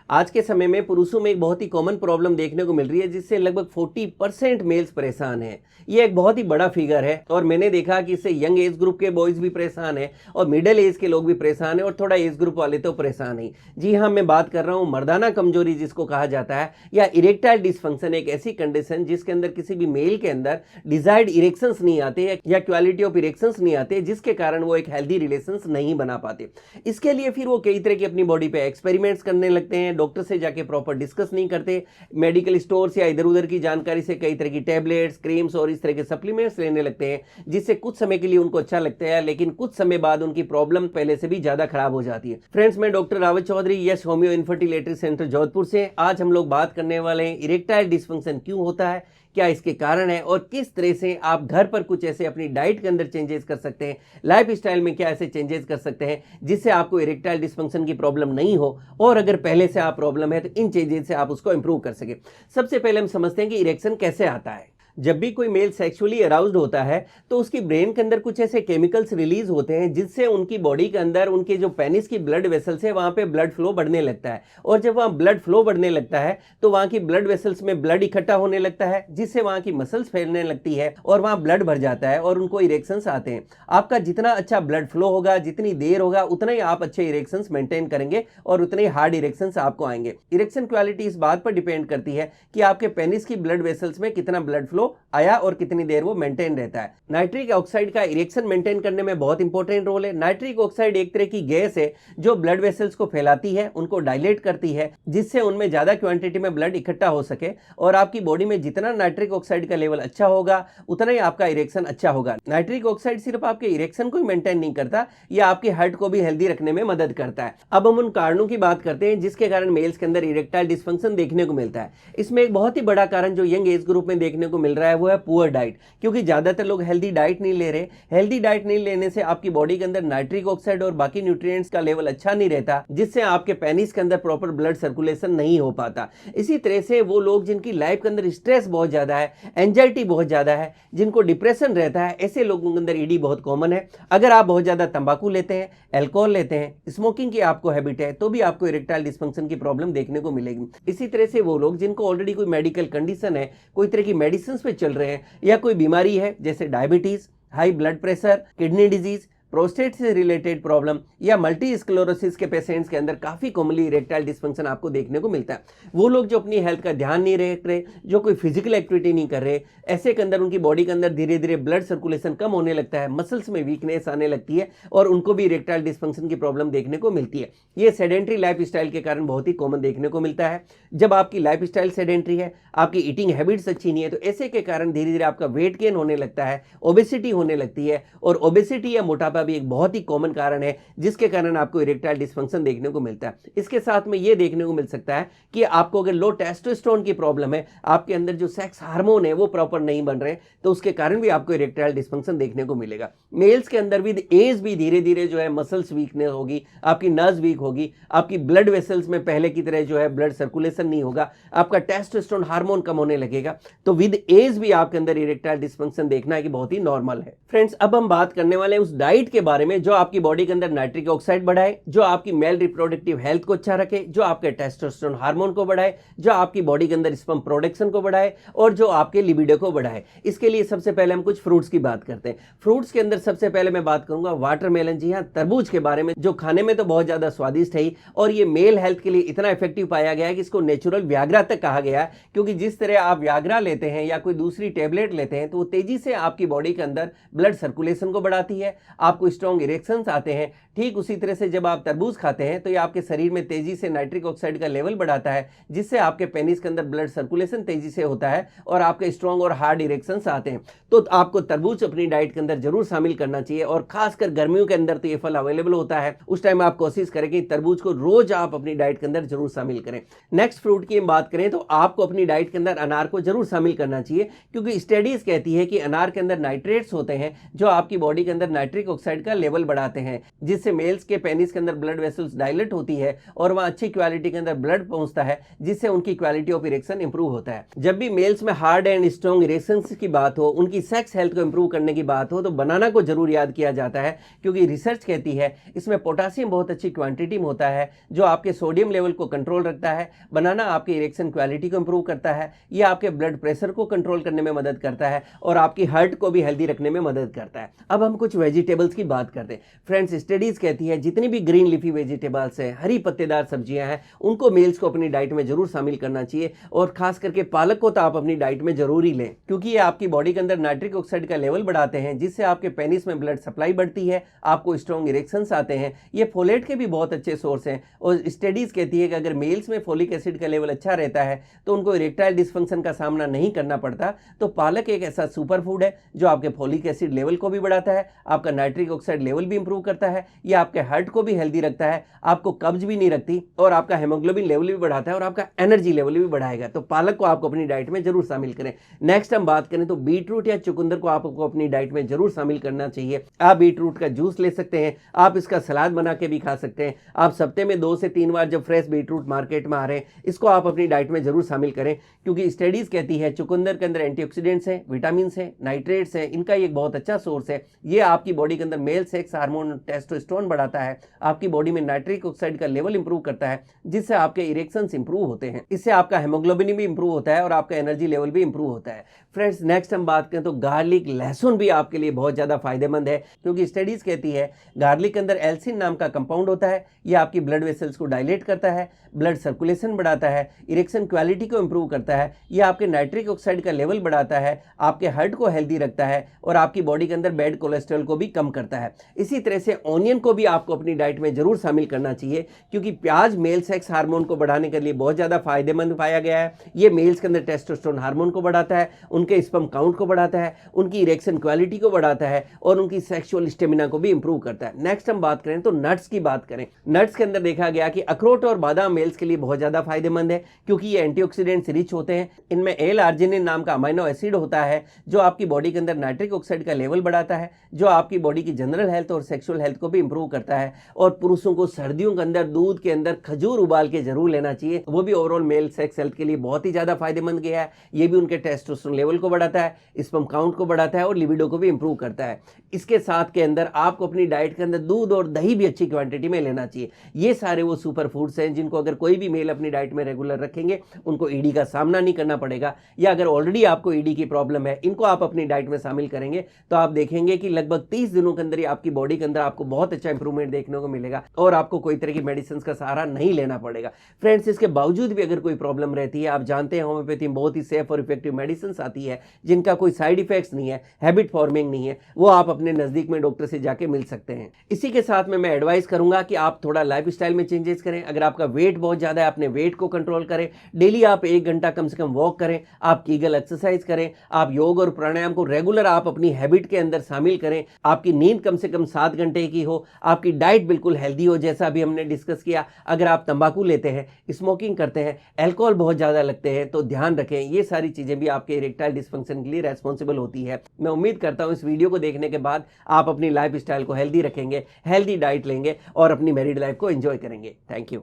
आज के समय में पुरुषों में एक बहुत ही कॉमन प्रॉब्लम देखने को मिल रही है जिससे लगभग 40% मेल्स परेशान हैं। ये एक बहुत ही बड़ा फिगर है और मैंने देखा कि इससे यंग एज ग्रुप के बॉयज़ भी परेशान हैं और मिडिल एज के लोग भी परेशान हैं और थोड़ा एज ग्रुप वाले तो परेशान ही। जी हाँ, मैं बात कर रहा हूँ मर्दाना कमजोरी जिसको कहा जाता है, या इरेक्टाइल डिसफंक्शन, एक ऐसी कंडीशन जिसके अंदर किसी भी मेल के अंदर डिजायर्ड इरेक्शंस नहीं आते या क्वालिटी ऑफ इरेक्शंस नहीं आते, जिसके कारण वो एक हेल्दी रिलेशंस नहीं बना पाते। इसके लिए फिर वो कई तरह की अपनी बॉडी पे एक्सपेरिमेंट्स करने लगते हैं, डॉक्टर से जाके प्रॉपर डिस्कस नहीं करते, मेडिकल स्टोर्स या इधर उधर की जानकारी से कई तरह की टैबलेट्स, क्रीम्स और इस तरह के सप्लीमेंट्स लेने लगते हैं, जिससे कुछ समय के लिए उनको अच्छा लगता है, लेकिन कुछ समय बाद उनकी प्रॉब्लम पहले से भी ज्यादा खराब हो जाती है। फ्रेंड्स, मैं डॉक्टर रावत चौधरी, यश होम्यो इनफर्टिलिटी सेंटर जोधपुर से। आज हम लोग बात करने वाले हैं इरेक्टाइल डिसफंक्शन क्यों होता है, क्या इसके कारण है और किस तरह से आप घर पर कुछ ऐसे अपनी डाइट के अंदर चेंजेस कर सकते हैं, लाइफ स्टाइल में क्या ऐसे चेंजेस कर सकते हैं जिससे आपको इरेक्टाइल डिसफंक्शन की प्रॉब्लम नहीं हो, और अगर पहले से आप प्रॉब्लम है तो इन चेंजेस से आप उसको इंप्रूव कर सके। सबसे पहले हम समझते हैं कि इरेक्शन कैसे आता है। जब भी कोई मेल सेक्सुअली अराउज्ड होता है तो उसकी ब्रेन के अंदर कुछ ऐसे केमिकल्स रिलीज होते हैं जिससे उनकी बॉडी के अंदर उनके जो पेनिस की ब्लड वेसल्स है वहां पे ब्लड फ्लो बढ़ने लगता है, और जब वहां ब्लड फ्लो बढ़ने लगता है तो वहां की ब्लड वेसल्स में ब्लड इकट्ठा होने लगता है, जिससे वहां की मसल्स फैलने लगती है और वहां ब्लड भर जाता है और उनको इरेक्शंस आते हैं। आपका जितना अच्छा ब्लड फ्लो होगा, जितनी देर होगा, उतना ही आप अच्छे इरेक्शंस मेंटेन करेंगे और उतने ही हार्ड इरेक्शंस आपको आएंगे। इरेक्शन क्वालिटी इस बात पर डिपेंड करती है कि आपके पेनिस की ब्लड वेसल्स में कितना ब्लड फ्लो आया और कितनी देर वो मेंटेन रहता है। नाइट्रिक ऑक्साइड का इरेक्शन मेंटेन करने में बहुत इंपॉर्टेंट रोल है। नाइट्रिक ऑक्साइड एक तरह की गैस है जो ब्लड वेसल्स को फैलाती है, उनको डायलेट करती है, जिससे उनमें ज्यादा क्वांटिटी में ब्लड इकट्ठा हो सके, और आपकी बॉडी में जितना नाइट्रिक ऑक्साइड का लेवल अच्छा होगा उतना ही आपका इरेक्शन अच्छा होगा। नाइट्रिक ऑक्साइड सिर्फ आपके इरेक्शन को ही मेंटेन नहीं करता, यह आपके हार्ट को भी हेल्दी रखने में मदद करता है। अब हम उन कारणों की बात करते हैं जिसके कारण मेल्स के अंदर इरेक्टाइल डिसफंक्शन देखने को मिलता है। इसमें एक बहुत ही बड़ा कारण जो यंग एज ग्रुप में देखने को मिल रहा है वो है पुअर डाइट, क्योंकि ज्यादातर लोग हेल्दी डाइट नहीं ले रहे। हेल्दी डाइट नहीं लेने से आपकी बॉडी के अंदर नाइट्रिक ऑक्साइड और बाकी न्यूट्रिएंट्स का लेवल अच्छा नहीं रहता, जिससे आपके पेनिस के अंदर प्रॉपर ब्लड सर्कुलेशन नहीं हो पाता। इसी तरह से वो लोग जिनकी लाइफ के अंदर स्ट्रेस बहुत ज्यादा है, एंजाइटी बहुत ज्यादा है, जिनको डिप्रेशन रहता है, ऐसे लोगों के अंदर ईडी बहुत कॉमन है। अगर आप बहुत ज्यादा तंबाकू लेते हैं, अल्कोहल लेते हैं, स्मोकिंग की आपको हैबिट है, तो भी आपको इरेक्टाइल डिसफंक्शन की प्रॉब्लम देखने को मिलेगी। इसी तरह से वो लोग जिनको ऑलरेडी कोई मेडिकल कंडीशन है, कोई तरह की मेडिसिन पे चल रहे हैं, या कोई बीमारी है जैसे diabetes, high blood pressure, kidney disease, prostate से रिलेटेड प्रॉब्लम, या मल्टी स्क्लेरोसिस के पेशेंट्स के अंदर काफी कॉमनली इरेक्टाइल डिसफंक्शन आपको देखने को मिलता है। वो लोग जो अपनी हेल्थ का ध्यान नहीं रख रहे, जो कोई फिजिकल एक्टिविटी नहीं कर रहे, ऐसे के अंदर उनकी बॉडी के अंदर धीरे धीरे ब्लड सर्कुलेशन कम होने लगता है, मसल्स में वीकनेस आने लगती है और उनको भी इरेक्टाइल डिसफंक्शन की प्रॉब्लम देखने को मिलती है। ये सेडेंट्री लाइफ स्टाइल के कारण बहुत ही कॉमन देखने को मिलता है। जब आपकी लाइफ स्टाइल सेडेंट्री है, आपकी ईटिंग हैबिट्स अच्छी नहीं है, तो ऐसे के कारण धीरे धीरे आपका वेट गेन होने लगता है, ओबेसिटी होने लगती है, और ओबेसिटी या मोटापा भी एक बहुत ही कॉमन कारण है जिसके कारण आपको इरेक्टाइल डिसफंक्शन देखने को मिलता है। इसके साथ में यह देखने को मिल सकता है कि आपको अगर लो टेस्टोस्टेरोन की प्रॉब्लम है, आपके अंदर जो सेक्स हार्मोन है वो प्रॉपर नहीं बन रहे, तो उसके कारण भी आपको इरेक्टाइल डिसफंक्शन देखने को मिलेगा। मेल्स के अंदर भी एज भी धीरे धीरे जो है मसल्स वीकनेस होगी, आपकी नर्व्स वीक होगी, आपकी ब्लड वेसल्स में पहले की तरह जो है ब्लड सर्कुलेशन नहीं होगा, आपका टेस्टोस्टेरोन हार्मोन कम होने लगेगा, तो विद एज भी आपके अंदर इरेक्टाइल डिसफंक्शन देखना है कि बहुत ही नॉर्मल है। फ्रेंड्स, अब हम बात करने वाले हैं उस डाइट के बारे में जो आपकी बॉडी के अंदर नाइट्रिक ऑक्साइड बढ़ाए, जो आपकी मेल रिप्रोडक्टिव हेल्थ को अच्छा रखे, जो आपके टेस्टोस्टेरोन हार्मोन को बढ़ाए, जो आपकी बॉडी के अंदर स्पर्म प्रोडक्शन को बढ़ाए, और जो आपके लिबिडो को बढ़ाए। इसके लिए सबसे पहले हम कुछ फ्रूट्स की बात करते हैं। फ्रूट्स के अंदर सबसे पहले मैं बात करूंगा वाटरमेलन, जी हां, तरबूज के बारे में, जो खाने में तो बहुत ज्यादा स्वादिष्ट है और ये मेल हेल्थ के लिए इतना इफेक्टिव पाया गया है कि इसको नेचुरल व्याग्रा तक कहा गया है, क्योंकि जिस तरह आप व्याग्रा लेते हैं या कोई दूसरी टेबलेट लेते हैं तो वो तेजी से आपकी बॉडी के अंदर ब्लड सर्कुलेशन को बढ़ाती है, आपको स्ट्रॉन्ग इरेक्शंस आते हैं। ठीक उसी तरह से जब आप तरबूज खाते हैं तो ये आपके शरीर में तेजी से नाइट्रिक ऑक्साइड का लेवल बढ़ाता है, जिससे आपके पेनिस के अंदर ब्लड सर्कुलेशन तेजी से होता है और आपके स्ट्रॉन्ग और हार्ड इरेक्शंस आते हैं। तो आपको तरबूज अपनी डाइट के अंदर जरूर शामिल करना चाहिए, और खासकर गर्मियों के अंदर तो ये फल अवेलेबल होता है, उस टाइम आप कोशिश करें कि तरबूज को रोज आप अपनी डाइट के अंदर जरूर शामिल करें। नेक्स्ट फ्रूट की हम बात करें तो आपको अपनी डाइट के अंदर अनार को जरूर शामिल करना चाहिए, क्योंकि स्टडीज कहती है कि अनार के अंदर नाइट्रेट्स होते हैं जो आपकी बॉडी के अंदर नाइट्रिक ऑक्साइड का लेवल बढ़ाते हैं, जिससे जिससे मेल्स के पेनिस के अंदर ब्लड वेसल्स डायलेट होती है और वहाँ अच्छी क्वालिटी के अंदर ब्लड पहुंचता है, जिससे उनकी क्वालिटी ऑफ इरेक्शन इंप्रूव होता है। जब भी मेल्स में हार्ड एंड स्ट्रॉन्ग इरेक्शंस की बात हो, उनकी सेक्स हेल्थ को इंप्रूव करने की बात हो, तो बनाना को जरूर याद किया जाता है, क्योंकि रिसर्च कहती है इसमें पोटासियम बहुत अच्छी क्वांटिटी में होता है जो आपके सोडियम लेवल को कंट्रोल रखता है। बनाना आपकी इरेक्शन क्वालिटी को इंप्रूव करता है, ये आपके ब्लड प्रेशर को कंट्रोल करने में मदद करता है और आपकी हार्ट को भी हेल्दी रखने में मदद करता है। अब हम कुछ वेजिटेबल्स की बात करते हैं। फ्रेंड्स, स्टडीज कहती है जितनी भी ग्रीन लीफी वेजिटेबल्स हैं, हरी पत्तेदार सब्जियां हैं, उनको मेल्स को अपनी डाइट में जरूर शामिल करना चाहिए और खास करके पालक को तो आप अपनी डाइट में जरूर ही लें, क्योंकि ये आपकी बॉडी के अंदर नाइट्रिक ऑक्साइड का लेवल बढ़ाते हैं, जिससे आपके पेनिस में ब्लड सप्लाई बढ़ती है, आपको स्ट्रॉन्ग इरेक्शंस आते हैं। ये फोलेट के भी बहुत अच्छे सोर्स हैं और स्टडीज कहती है कि अगर मेल्स में फोलिक एसिड का लेवल अच्छा रहता है तो उनको इरेक्टाइल डिस्फंक्शन का सामना नहीं करना पड़ता। तो पालक एक ऐसा सुपर फूड है जो आपके फोलिक एसिड लेवल को भी बढ़ाता है, आपका नाइट्रिक ऑक्साइड लेवल भी इंप्रूव करता है, ये आपके हार्ट को भी हेल्दी रखता है, आपको कब्ज भी नहीं रखती और आपका हेमोग्लोबिन लेवल भी बढ़ाता है और आपका एनर्जी लेवल भी बढ़ाएगा। तो पालक को आपको अपनी डाइट में जरूर शामिल करें। नेक्स्ट हम बात करें तो बीटरूट या चुकंदर को आपको अपनी डाइट में जरूर शामिल करना चाहिए। आप बीटरूट का जूस ले सकते हैं, आप इसका सलाद बना के भी खा सकते हैं। आप सप्ते में 2 से 3 बार जब फ्रेश बीटरूट मार्केट में आ रहे हैं, इसको आप अपनी डाइट में जरूर शामिल करें, क्योंकि स्टडीज कहती है चुकंदर के अंदर एंटीऑक्सीडेंट्स हैं, विटामिन हैं, नाइट्रेट्स हैं, इनका एक बहुत अच्छा सोर्स है। ये आपकी बॉडी के अंदर मेल सेक्स हार्मोन टेस्टोस्टेरोन बढ़ाता है, आपकी बॉडी में नाइट्रिक ऑक्साइड का लेवल इंप्रूव करता है, जिससे आपके इरेक्शंस इंप्रूव होते हैं, इससे आपका हेमोग्लोबिन भी इंप्रूव होता है और आपका एनर्जी लेवल भी इंप्रूव होता है। फ्रेंड्स, नेक्स्ट हम बात करें तो गार्लिक, लहसुन भी आपके लिए बहुत ज्यादा फायदेमंद है, क्योंकि स्टडीज कहती है गार्लिक के अंदर एल्सिन नाम का कंपाउंड होता है, ये आपकी ब्लड वेसल्स को डायलेट करता है, ब्लड सर्कुलेशन बढ़ाता है, इरेक्शन क्वालिटी को इंप्रूव करता है, ये आपके नाइट्रिक ऑक्साइड का लेवल बढ़ाता है, आपके हार्ट को हेल्दी रखता है और आपकी बॉडी के अंदर बैड कोलेस्ट्रॉल को भी कम करता है। इसी तरह से ऑनियन को भी आपको अपनी डाइट में जरूर शामिल करना चाहिए, क्योंकि प्याज मेल सेक्स हार्मोन को बढ़ाने के लिए बहुत ज्यादा फायदेमंद पाया गया है। ये मेल्स के अंदर टेस्टोस्टेरोन हार्मोन को बढ़ाता है, उनके स्पर्म काउंट को बढ़ाता है, उनकी इरेक्शन क्वालिटी को बढ़ाता है और उनकी सेक्सुअल स्टेमिना को भी इंप्रूव करता है। नेक्स्ट हम बात करें तो नट्स की बात करें। नट्स के अंदर देखा गया कि अखरोट और बादाम मेल्स के लिए बहुत ज्यादा फायदेमंद है, क्योंकि ये एंटीऑक्सीडेंट्स रिच होते हैं। इनमें एल-आर्जिनिन नाम का अमीनो एसिड होता है जो आपकी बॉडी के अंदर नाइट्रिक ऑक्साइड का लेवल बढ़ाता है, जो आपकी बॉडी की जनरल हेल्थ और सेक्सुअल हेल्थ को भी इंप्रूव करता है। और पुरुषों को सर्दियों के अंदर दूध के अंदर खजूर उबाल के जरूर लेना चाहिए, वो भी ओवरऑल मेल सेक्स हेल्थ के लिए बहुत ही ज्यादा फायदेमंद गया है। ये भी उनके टेस्टोस्टेरोन लेवल को बढ़ाता है, स्पर्म काउंट को बढ़ाता है और लिबिडो को भी इंप्रूव करता है। इसके साथ के अंदर आपको अपनी डाइट के अंदर दूध और दही भी अच्छी क्वांटिटी में लेना चाहिए। ये सारे वो सुपर फूड्स हैं जिनको अगर कोई भी मेल अपनी डाइट में रेगुलर रखेंगे, उनको ईडी का सामना नहीं करना पड़ेगा, या अगर ऑलरेडी आपको ईडी की प्रॉब्लम है, इनको आप अपनी डाइट में शामिल करेंगे तो आप देखेंगे कि लगभग 30 दिनों के अंदर ही आपकी बॉडी के अंदर आपको बहुत अच्छा इंप्रूवमेंट देखने को मिलेगा और आपको कोई तरह की मेडिसिन का सहारा नहीं लेना पड़ेगा। फ्रेंड्स, इसके बावजूद भी अगर कोई प्रॉब्लम रहती है, आप जानते हैं होम्योपैथी में बहुत ही सेफ और इफेक्टिव मेडिसिन आती है जिनका कोई साइड इफेक्ट्स नहीं है, हैबिट फॉर्मिंग नहीं है, वो आप अपने नजदीक में डॉक्टर से जाके मिल सकते हैं। इसी के साथ में मैं एडवाइस करूंगा कि आप थोड़ा लाइफस्टाइल में चेंजेस करें। अगर आपका वेट बहुत ज्यादा है, अपने वेट को कंट्रोल करें, डेली आप 1 घंटा कम से कम वॉक करें, आप कीगल एक्सरसाइज करें, आप योग और प्राणायाम को रेगुलर आप अपनी हैबिट के अंदर शामिल करें, आपकी नींद कम से कम 7 घंटे की हो, आपकी डाइट बिल्कुल हेल्दी हो जैसा अभी हमने डिस्कस किया। अगर आप तंबाकू लेते हैं, स्मोकिंग करते हैं, अल्कोहल बहुत ज्यादा लगते हैं तो ध्यान रखें, ये सारी चीजें भी आपके इरेक्टाइल डिस्फंक्शन के लिए रेस्पॉन्सिबल होती है। मैं उम्मीद करता हूं इस वीडियो को देखने के बाद आप अपनी लाइफस्टाइल को हेल्दी रखेंगे, हेल्दी डाइट लेंगे और अपनी मैरिड लाइफ को एंजॉय करेंगे। Thank you.